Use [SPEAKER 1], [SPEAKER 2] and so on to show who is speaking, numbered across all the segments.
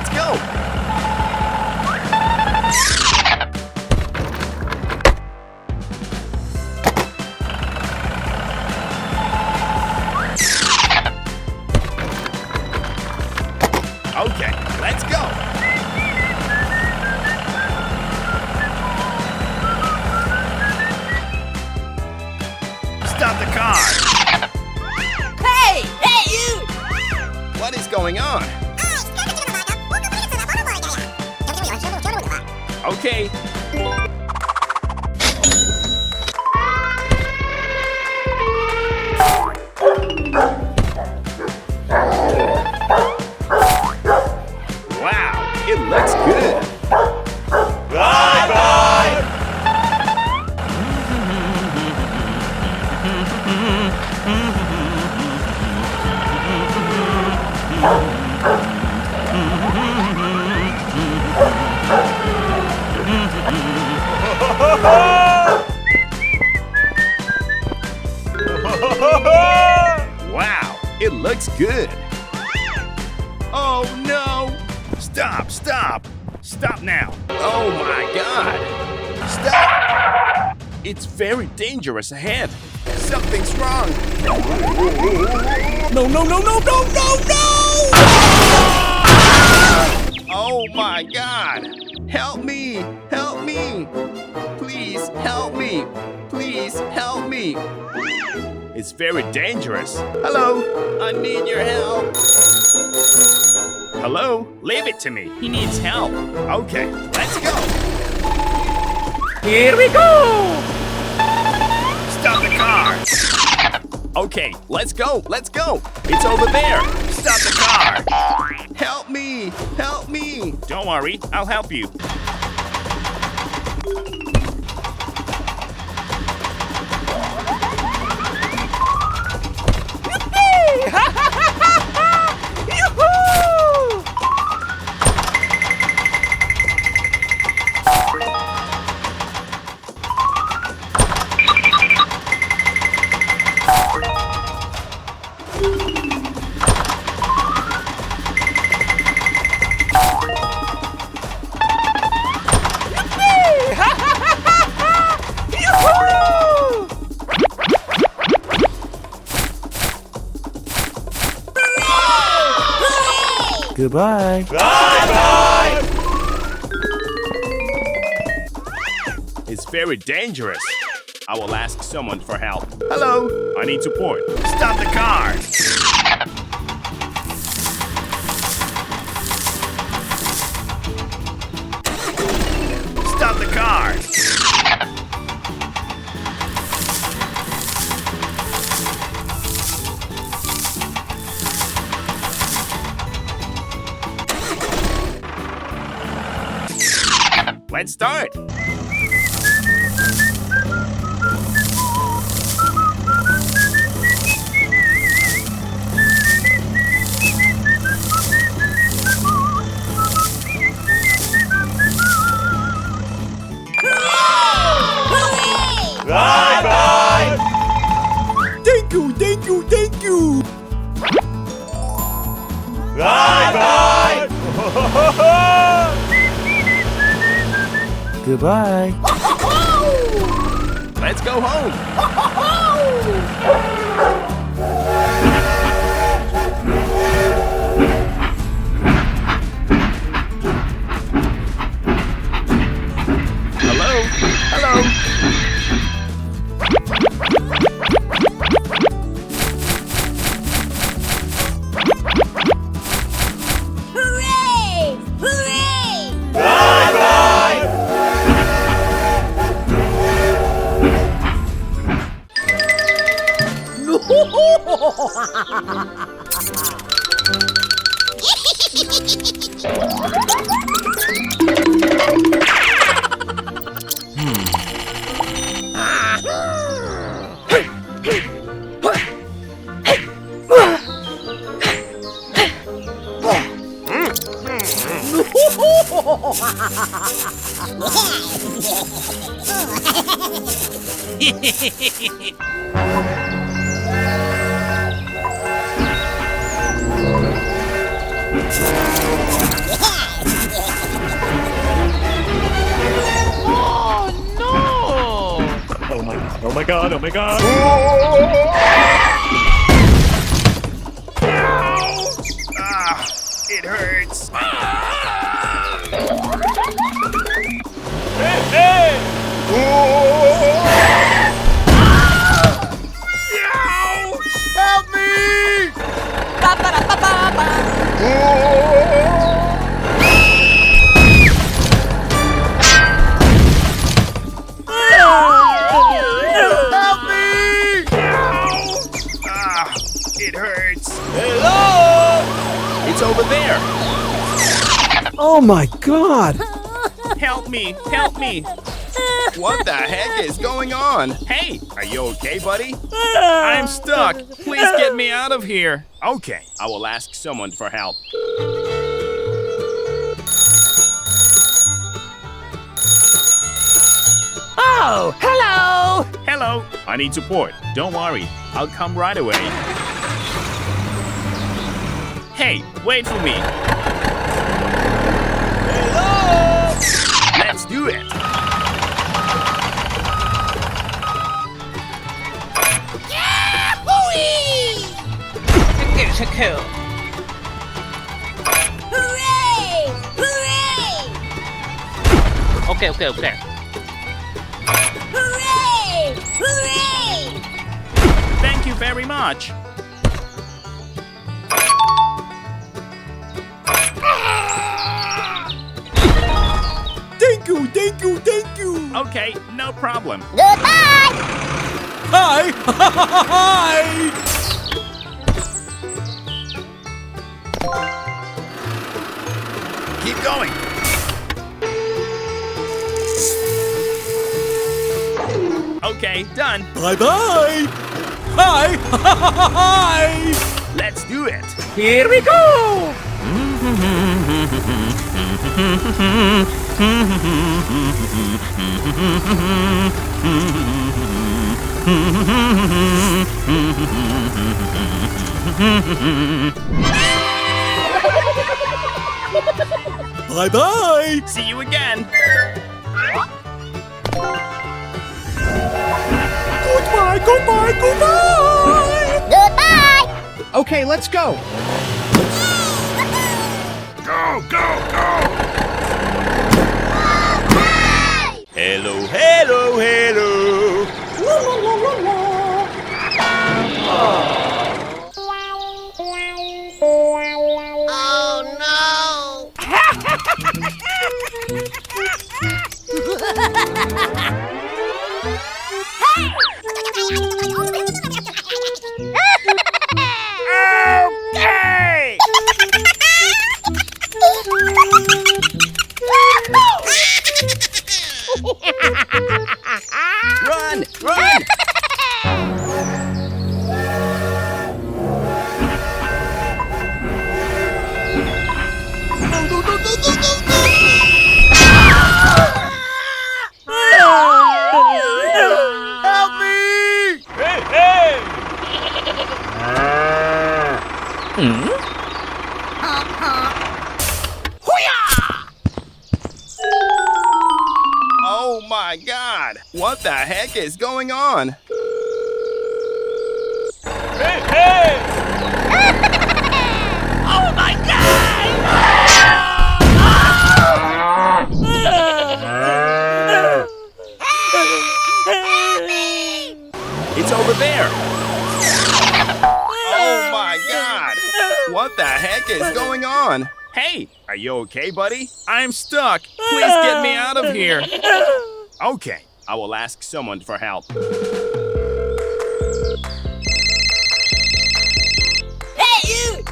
[SPEAKER 1] let's go. Okay, let's go. Stop the car.
[SPEAKER 2] Hey! Hey, you!
[SPEAKER 1] What is going on? Okay. Wow, it looks good.
[SPEAKER 3] Bye-bye!
[SPEAKER 1] Wow, it looks good. Oh no! Stop, stop! Stop now! Oh my god! Stop! It's very dangerous ahead. Something's wrong. No, no, no, no, no, no, no! Oh my god! Help me! Help me! Please help me! Please help me! It's very dangerous. Hello? I need your help. Hello? Leave it to me. He needs help. Okay, let's go.
[SPEAKER 2] Here we go!
[SPEAKER 1] Stop the car. Okay, let's go. Let's go. It's over there. Stop the car. Help me. Help me. Don't worry. I'll help you.
[SPEAKER 3] Goodbye.
[SPEAKER 1] Bye-bye! It's very dangerous. I will ask someone for help. Hello? I need support. Stop the car! Stop the car! Let's start.
[SPEAKER 3] Bye-bye!
[SPEAKER 1] Thank you, thank you, thank you.
[SPEAKER 3] Bye-bye!
[SPEAKER 4] Goodbye.
[SPEAKER 1] Let's go home. Hello? Hello?
[SPEAKER 2] Hooray! Hooray!
[SPEAKER 3] Bye-bye!
[SPEAKER 2] Yeah!
[SPEAKER 3] Oh my god, oh my god.
[SPEAKER 1] It hurts.
[SPEAKER 3] Hey, hey!
[SPEAKER 1] Help me!
[SPEAKER 2] Ba-ba-da-ba-ba-ba.
[SPEAKER 1] Help me! It hurts.
[SPEAKER 3] Hello!
[SPEAKER 1] It's over there.
[SPEAKER 4] Oh my god!
[SPEAKER 1] Help me! Help me! What the heck is going on? Hey, are you okay, buddy? I'm stuck. Please get me out of here. Okay, I will ask someone for help.
[SPEAKER 2] Oh, hello.
[SPEAKER 1] Hello. I need support. Don't worry. I'll come right away. Hey, wait for me.
[SPEAKER 3] Hello!
[SPEAKER 1] Let's do it.
[SPEAKER 2] Yeah, hooey! Cool. Hooray! Hooray!
[SPEAKER 5] Okay.
[SPEAKER 2] Hooray! Hooray!
[SPEAKER 1] Thank you very much.
[SPEAKER 4] Thank you!
[SPEAKER 1] Okay, no problem.
[SPEAKER 2] Goodbye!
[SPEAKER 4] Hi! Hi!
[SPEAKER 1] Keep going. Okay, done.
[SPEAKER 4] Bye-bye! Hi! Hi!
[SPEAKER 1] Let's do it.
[SPEAKER 5] Here we go!
[SPEAKER 4] Bye-bye!
[SPEAKER 1] See you again.
[SPEAKER 4] Goodbye!
[SPEAKER 2] Goodbye!
[SPEAKER 4] Okay, let's go!
[SPEAKER 1] Go, go, go.
[SPEAKER 3] Hello, hello, hello!
[SPEAKER 2] Oh
[SPEAKER 1] Okay. Run, run. Help me!
[SPEAKER 3] Hey, hey!
[SPEAKER 1] Oh my god! What the heck is going on?
[SPEAKER 3] Hey, hey!
[SPEAKER 2] Oh my god!
[SPEAKER 1] It's over there. Oh my god! What the heck is going on? Hey, are you okay, buddy? I'm stuck. Please get me out of here. Okay, I will ask someone for help.
[SPEAKER 2] Hey, you!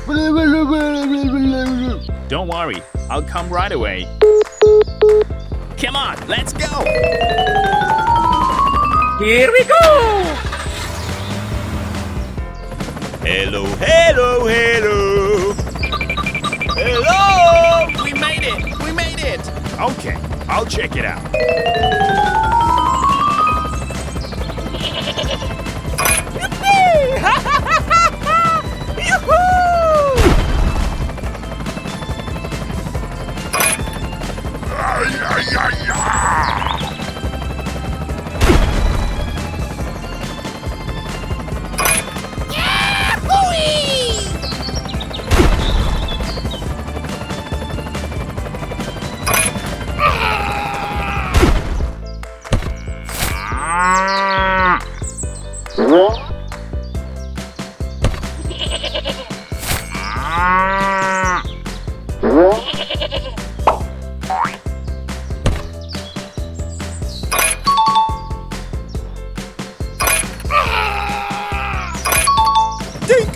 [SPEAKER 1] Don't worry, I'll come right away. Come on, let's go!
[SPEAKER 5] Here we go!
[SPEAKER 3] Hello, hello, hello! Hello!
[SPEAKER 1] We made it! We made it! Okay, I'll check it out.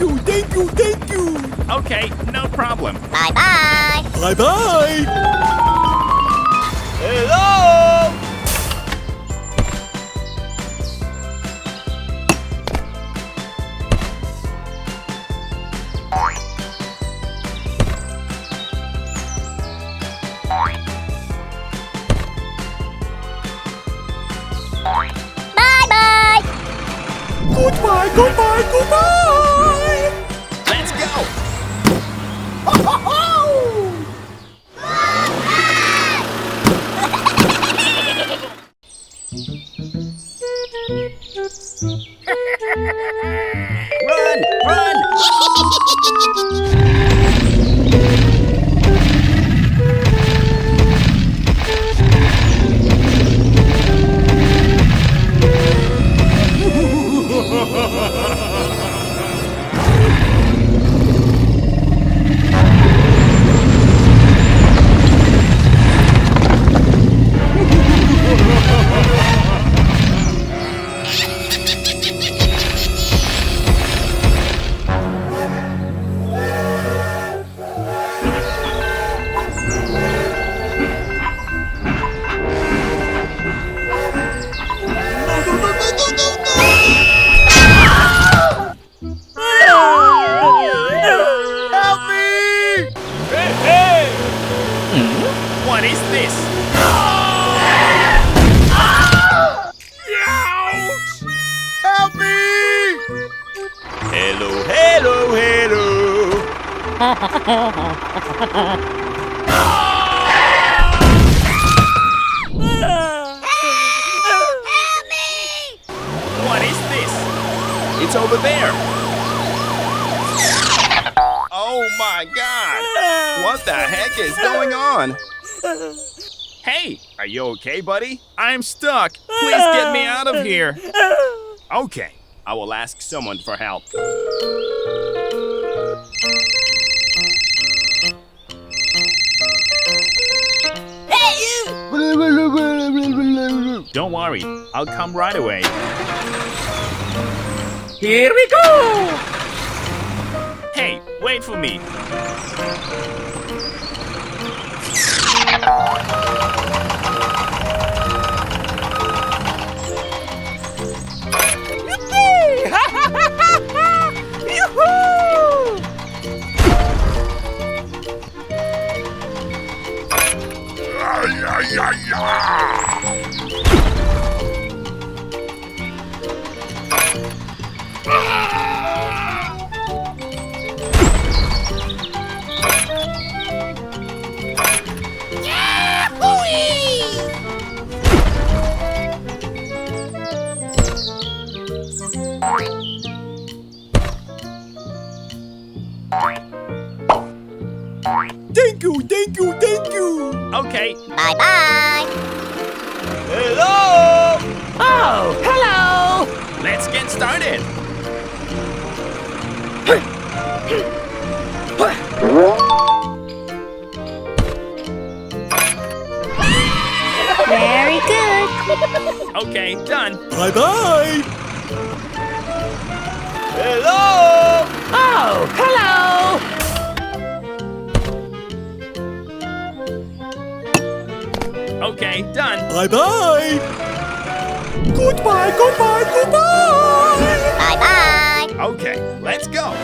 [SPEAKER 4] you, thank you, thank you.
[SPEAKER 1] Okay, no problem.
[SPEAKER 2] Bye-bye.
[SPEAKER 4] Bye-bye.
[SPEAKER 3] Hello!
[SPEAKER 2] Bye-bye.
[SPEAKER 4] Goodbye, goodbye, goodbye.
[SPEAKER 1] Let's go. Run, run. Help me!
[SPEAKER 3] Hey, hey!
[SPEAKER 1] What is this? Help me!
[SPEAKER 3] Hello, hello, hello!
[SPEAKER 1] What is this? It's over there. Oh my god! What the heck is going on? Hey, are you okay, buddy? I'm stuck. Please get me out of here. Okay, I will ask someone for help.
[SPEAKER 2] Hey, you.
[SPEAKER 1] Don't worry, I'll come right away.
[SPEAKER 5] Here we go!
[SPEAKER 1] Hey, wait for me.
[SPEAKER 4] Thank you, thank you, thank you.
[SPEAKER 1] Okay,
[SPEAKER 2] Bye-bye.
[SPEAKER 3] Hello!
[SPEAKER 5] Oh, hello!
[SPEAKER 1] let's get started.
[SPEAKER 2] Very good.
[SPEAKER 1] Okay, done.
[SPEAKER 4] Bye-bye.
[SPEAKER 3] Hello!
[SPEAKER 5] Oh, hello!
[SPEAKER 1] Okay, done.
[SPEAKER 4] Bye-bye. Goodbye, goodbye, goodbye.
[SPEAKER 2] Bye-bye.
[SPEAKER 1] Okay, let's go.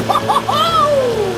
[SPEAKER 2] Ho, ho, ho.